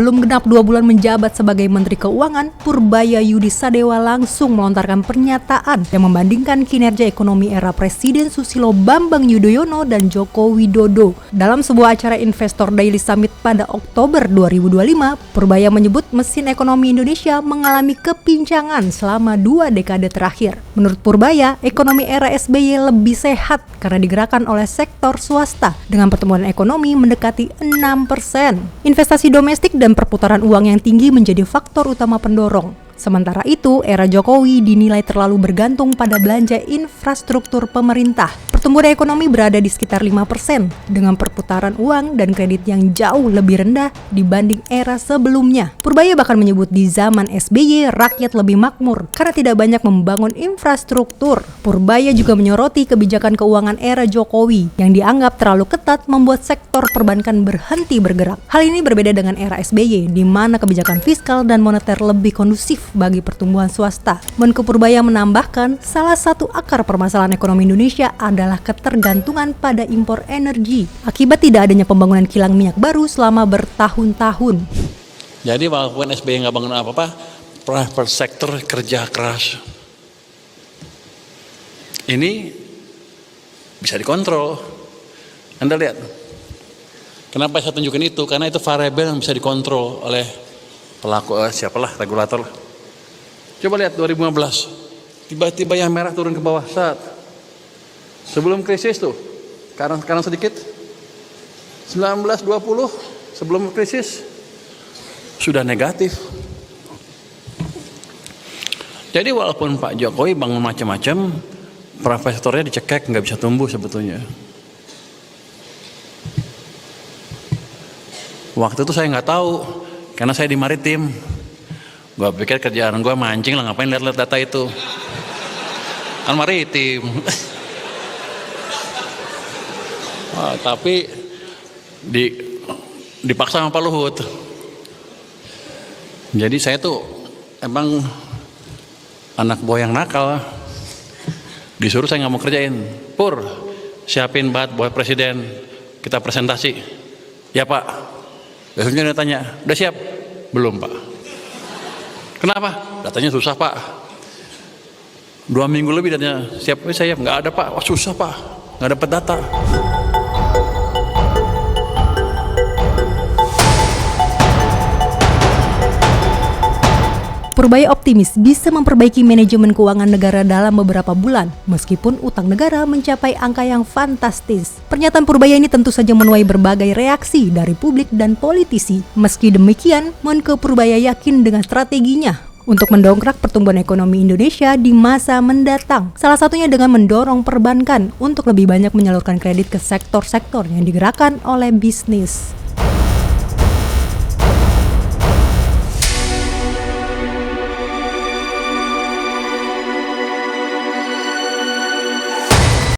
Belum genap 2 bulan menjabat sebagai Menteri Keuangan, Purbaya Yudi Sadewa langsung melontarkan pernyataan yang membandingkan kinerja ekonomi era Presiden Susilo Bambang Yudhoyono dan Joko Widodo. Dalam sebuah acara Investor Daily Summit pada Oktober 2025, Purbaya menyebut mesin ekonomi Indonesia mengalami kepincangan selama 2 dekade terakhir. Menurut Purbaya, ekonomi era SBY lebih sehat karena digerakkan oleh sektor swasta dengan pertumbuhan ekonomi mendekati 6%. Investasi domestik dan perputaran uang yang tinggi menjadi faktor utama pendorong. Sementara itu, era Jokowi dinilai terlalu bergantung pada belanja infrastruktur pemerintah. Pertumbuhan ekonomi berada di sekitar 5% dengan perputaran uang dan kredit yang jauh lebih rendah dibanding era sebelumnya. Purbaya bahkan menyebut di zaman SBY rakyat lebih makmur karena tidak banyak membangun infrastruktur. Purbaya juga menyoroti kebijakan keuangan era Jokowi yang dianggap terlalu ketat membuat sektor perbankan berhenti bergerak. Hal ini berbeda dengan era SBY di mana kebijakan fiskal dan moneter lebih kondusif bagi pertumbuhan swasta. Menko Purbaya menambahkan, salah satu akar permasalahan ekonomi Indonesia adalah ketergantungan pada impor energi akibat tidak adanya pembangunan kilang minyak baru selama bertahun-tahun. Jadi walaupun SBY nggak bangun apa-apa, private sector kerja keras. Ini bisa dikontrol. Anda lihat, kenapa saya tunjukin itu? Karena itu variabel yang bisa dikontrol oleh pelaku, siapalah, regulator. Coba lihat 2015, tiba-tiba yang merah turun ke bawah saat sebelum krisis tuh, sekarang sedikit. 19-20 sebelum krisis sudah negatif. Jadi walaupun Pak Jokowi bangun macam-macam, private sectornya dicekek, nggak bisa tumbuh sebetulnya. Waktu itu saya nggak tahu, karena saya di maritim. Gue pikir kerjaan gue mancing lah, ngapain lihat-lihat data itu. Kan maritim. Tapi dipaksa sama Pak Luhut. Jadi saya tuh emang anak buah yang nakal. Disuruh saya nggak mau kerjain. Pur, siapin banget buat presiden, kita presentasi. Ya Pak. Besoknya dia tanya, udah siap? Belum Pak. Kenapa? Datanya susah Pak. 2 minggu lebih datanya, siap? Saya nggak ada Pak. Wah susah Pak, nggak dapat data. Purbaya optimis bisa memperbaiki manajemen keuangan negara dalam beberapa bulan, meskipun utang negara mencapai angka yang fantastis. Pernyataan Purbaya ini tentu saja menuai berbagai reaksi dari publik dan politisi. Meski demikian, Menko Purbaya yakin dengan strateginya untuk mendongkrak pertumbuhan ekonomi Indonesia di masa mendatang. Salah satunya dengan mendorong perbankan untuk lebih banyak menyalurkan kredit ke sektor-sektor yang digerakkan oleh bisnis.